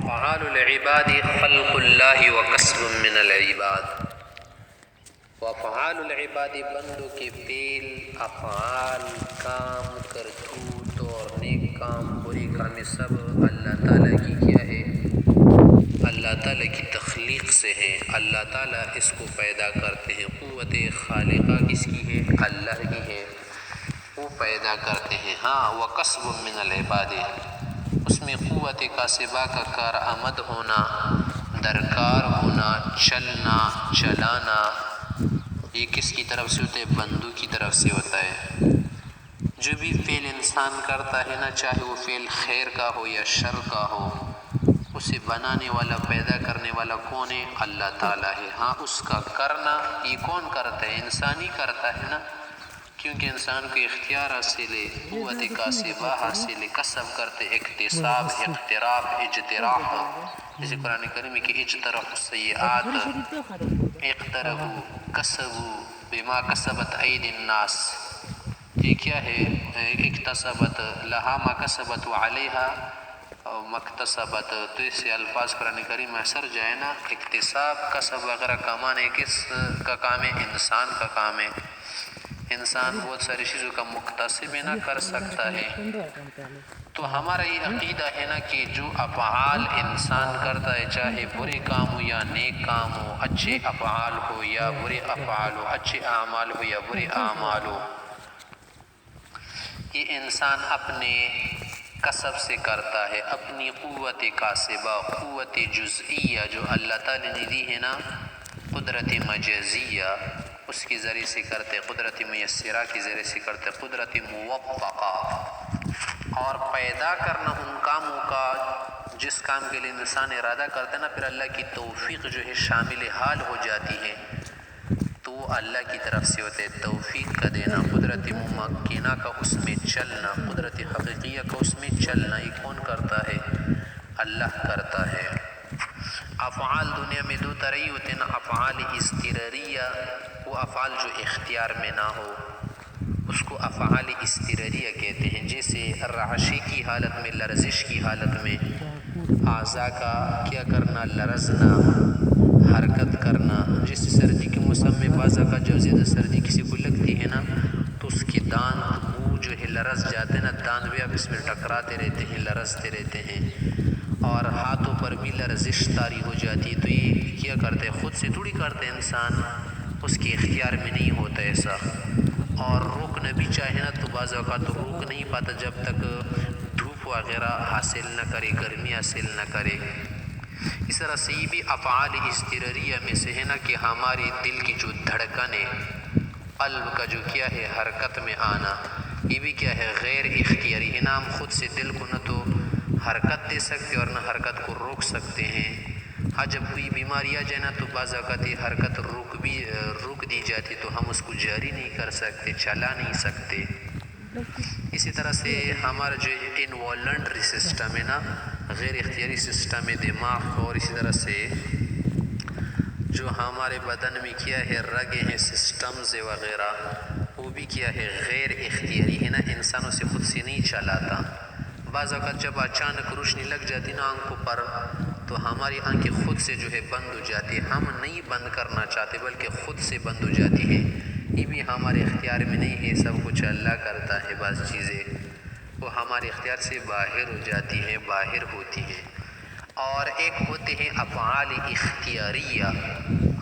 افعال العباد خلق اللہ و کسب من العباد. وافعال العباد بندوں کے فعل، افعال، کام، کرتوت اور نیک کام، برے کام سب اللہ تعالیٰ کی کیا ہے؟ اللہ تعالیٰ کی تخلیق سے ہے. اللہ تعالیٰ اس کو پیدا کرتے ہیں. قوت خالقہ کس کی ہے؟ اللہ کی ہے. وہ پیدا کرتے ہیں. ہاں وکسب من العباد، اس میں قوت کاسبہ کا کارآمد ہونا، درکار ہونا، چلنا، چلانا، یہ کس کی طرف سے ہوتا ہے؟ بندوں کی طرف سے ہوتا ہے. جو بھی فعل انسان کرتا ہے نا، چاہے وہ فعل خیر کا ہو یا شر کا ہو، اسے بنانے والا، پیدا کرنے والا کون ہے؟ اللہ تعالیٰ ہے. ہاں اس کا کرنا یہ کون کرتا ہے؟ انسان ہی کرتا ہے نا، کیونکہ انسان کو اختیار حاصل ہے، قوت کاسبہ حاصل ہے، کسب کرتے، اکتساب، اقتراف، اجتراح. جیسے قرآن کریم میں کہ اجترحوا السیئات اقترحوا کسبوا بما کسبت ایدی الناس. یہ کیا ہے؟ اکتسبت لہا ما کسبت وعلیہا مکتسبت. تو اس سے الفاظ قرآن کریم میں اثر جائے نا، اکتساب، کسب وغیرہ کمانے کس کا کام ہے؟ انسان کا کام ہے. انسان بہت ساری چیزوں کا مکتسب نہ کر سکتا ہے. تو ہمارا یہ عقیدہ ہے نا کہ جو افعال انسان کرتا ہے، چاہے برے کام ہو یا نیک کام ہو، اچھے افعال ہو یا برے افعال ہو، اچھے اعمال ہو یا برے اعمال ہو، یہ انسان اپنے کسب سے کرتا ہے. اپنی قوت کاسبہ، قوت جزئیہ جو اللہ تعالی نے دی ہے نا، قدرت مجازیہ، اس کے ذریعے سے کرتے، قدرت میسرہ کے ذریعے سے کرتے، قدرت موفقہ. اور پیدا کرنا ان کاموں کا جس کام کے لیے انسان ارادہ کرتا ہے نا، پھر اللہ کی توفیق جو ہے شامل حال ہو جاتی ہے، تو وہ اللہ کی طرف سے ہوتے. توفیق کا دینا، قدرت ممکنہ کا اس میں چلنا، قدرت حقیقیہ کا اس میں چلنا، یہ کون کرتا ہے؟ اللہ کرتا ہے. افعال دنیا میں دو طرح ہوتے ہیں نا، افعال اضطراریہ، وہ افعال جو اختیار میں نہ ہو، اس کو افعال اضطراریہ کہتے ہیں. جیسے رعشی کی حالت میں، لرزش کی حالت میں اعضاء کا کیا کرنا؟ لرزنا، حرکت کرنا. جیسے سردی کے موسم میں بعض اوقات جب زیادہ سردی کسی کو لگتی ہے نا، تو اس کے دانت، منہ جو ہے لرز جاتے ہیں نا، دانت بھی اب اس میں ٹکراتے رہتے ہیں، لرزتے رہتے ہیں. اور ہاتھوں پر بھی لرزش طاری ہو جاتی ہے. تو یہ کیا کرتے ہیں؟ خود سے تھوڑی کرتے انسان، اس کے اختیار میں نہیں ہوتا ایسا. اور روکنا بھی چاہے نا تو بعض اوقات تو روک نہیں پاتا جب تک دھوپ وغیرہ حاصل نہ کرے، گرمی حاصل نہ کرے. اس طرح سے یہ بھی افعال اضطراریہ میں سے ہے نا کہ ہمارے دل کی جو دھڑکن ہے، قلب کا جو کیا ہے حرکت میں آنا، یہ بھی کیا ہے؟ غیر اختیاری ہے نا. ہم خود سے دل کو نہ تو حرکت دے سکتے اور نہ حرکت کو روک سکتے ہیں. ہاں جب کوئی بیماری آ جائے نا تو بعض اوقات یہ حرکت روک دی جاتی، تو ہم اس کو جاری نہیں کر سکتے، چلا نہیں سکتے. اسی طرح سے ہمارا جو انوالنٹری سسٹم ہے نا، غیر اختیاری سسٹم ہے دماغ، اور اسی طرح سے جو ہمارے بدن میں کیا ہے رگیں ہیں، سسٹمز وغیرہ، وہ بھی کیا ہے؟ غیر اختیاری ہے نا. انسان اسے خود سے نہیں چلاتا. بعض اوقات جب اچانک روشنی لگ جاتی نا آنکھوں پر، تو ہماری آنکھیں خود سے جو ہے بند ہو جاتی ہے. ہم نہیں بند کرنا چاہتے بلکہ خود سے بند ہو جاتی ہے. یہ بھی ہمارے اختیار میں نہیں ہے، سب کچھ اللہ کرتا ہے. بعض چیزیں وہ ہمارے اختیار سے باہر ہو جاتی ہیں، باہر ہوتی ہیں. اور ایک ہوتے ہیں افعال اختیاریہ،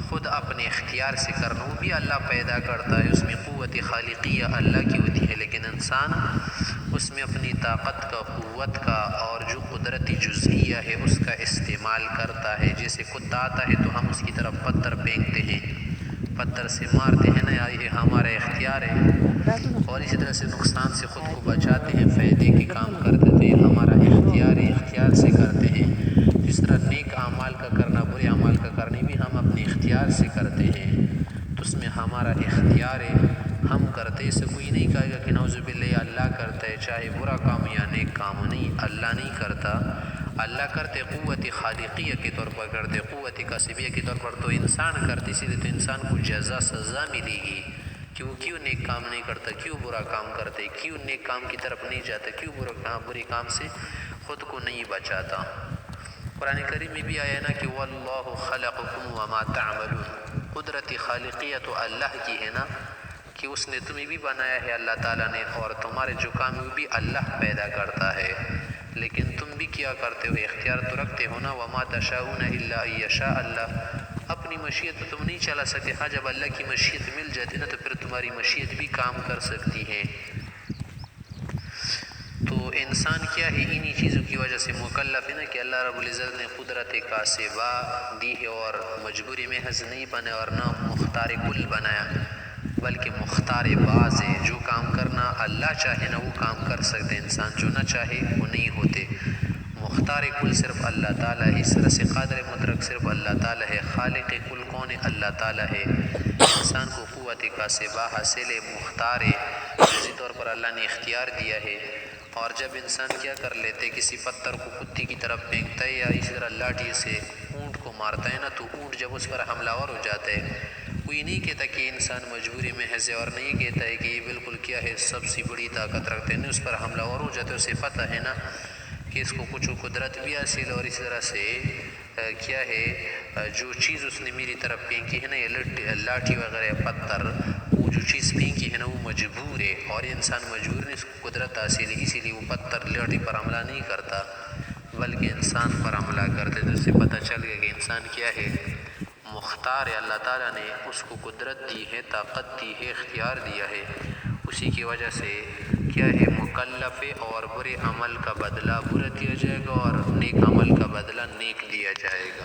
خود اپنے اختیار سے کرنا، وہ بھی اللہ پیدا کرتا ہے. اس میں قوت خالقیہ اللہ کی ہوتی ہے، لیکن انسان اس میں اپنی طاقت کا، قوت کا، اور جو قدرت جزئیہ ہے اس کا استعمال کرتا ہے. جیسے کتا آتا ہے تو ہم اس کی طرف پتھر پھینکتے ہیں، پتھر سے مارتے ہیں نا، یہ ہمارا اختیار ہے. اور اسی طرح سے نقصان سے خود کو بچاتے ہیں، فائدے کے کام کرتے ہیں، یہ ہمارا اختیار ہے، اختیار سے کرتے ہیں. جس طرح نیک اعمال کا کرنا، برے اعمال کا کرنا بھی ہم اپنے اختیار سے کرتے ہیں، تو اس میں ہمارا اختیار ہے، ہم کرتے. اسے کوئی نہیں کہے گا کہ نعوذ باللہ یہ اللہ کرتا ہے، چاہے برا کام یا نیک کام. نہیں، اللہ نہیں کرتا. اللہ کرتے قوت خالقیہ کے طور پر کرتے، قوت کسبیہ کے طور پر تو انسان کرتے، اسی لیے تو انسان کو جزا سزا ملے گی کہ وہ کیوں نیک کام نہیں کرتا، کیوں برا کام کرتے، کیوں نیک کام کی طرف نہیں جاتا، کیوں برے کام سے خود کو نہیں بچاتا. قرآن کریم میں بھی آیا نا کہ واللہ خلقکم وما تعملون، قدرت خالقیہ تو اللہ کی ہے نا، کہ اس نے تمہیں بھی بنایا ہے اللہ تعالیٰ نے، اور تمہارے جو کام ہے بھی اللہ پیدا کرتا ہے، لیکن تم بھی کیا کرتے ہو، اختیار تو رکھتے ہو نا، وما تشاؤون الا ان یشاء اللہ، اپنی مشیت تو تم نہیں چلا سکتے، ہاں جب اللہ کی مشیت مل جاتی نا تو پھر تمہاری مشیت بھی کام کر سکتی ہے۔ تو انسان کیا ہے، انہی چیزوں کی وجہ سے مکلف ہے نا کہ اللہ رب العزت نے قدرت کاسبہ دی ہے، اور مجبوری محض نہیں بنایا اور نہ مختار کل بنایا، بلکہ مختار بعض ہے، جو کام کرنا اللہ چاہے نا وہ کام کر سکتے، انسان جو نہ چاہے وہ نہیں ہوتے۔ مختار کل صرف اللہ تعالیٰ ہے، اس طرح سے قادر مطلق صرف اللہ تعالیٰ ہے، خالق کل کون ہے، اللہ تعالیٰ ہے۔ انسان کو قوت کاسبہ حاصل ہے، مختار ہے، جزئی طور پر اللہ نے اختیار دیا ہے، اور جب انسان کیا کر لیتے، کسی پتھر کو کتی کی طرف پھینکتا ہے یا اسی طرح لاٹھی سے اونٹ کو مارتا ہے نا، تو اونٹ جب اس پر حملہ آور ہو جاتا ہے، کوئی نہیں کہتا کہ انسان مجبوری میں ہے، اور نہیں کہتا ہے کہ یہ بالکل کیا ہے سب سے بڑی طاقت رکھتے ہیں، نہیں، اس پر حملہ آور ہو جاتا ہے، اسے پتہ ہے نا کہ اس کو کچھ قدرت بھی حاصل، اور اس طرح سے کیا ہے جو چیز اس نے میری طرف پھینکی ہے نا، یہ لاٹھی وغیرہ پتھر، وہ جو چیز پھینکی ہے نا وہ مجبور ہے، اور انسان مجبور نہیں، اس کو قدرت حاصل ہے، اسی لیے وہ پتھر لاٹھی پر حملہ نہیں کرتا بلکہ انسان پر حملہ کرتے۔ تو اس سے پتہ چل گیا کہ انسان کیا ہے، مختار ہے، اللہ تعالیٰ نے اس کو قدرت دی ہے، طاقت دی ہے، اختیار دیا ہے، اسی کی وجہ سے کیا ہے مکلف ہے، اور برے عمل کا بدلہ برا دیا جائے گا اور نیک عمل کا بدلہ نیک دیا جائے گا۔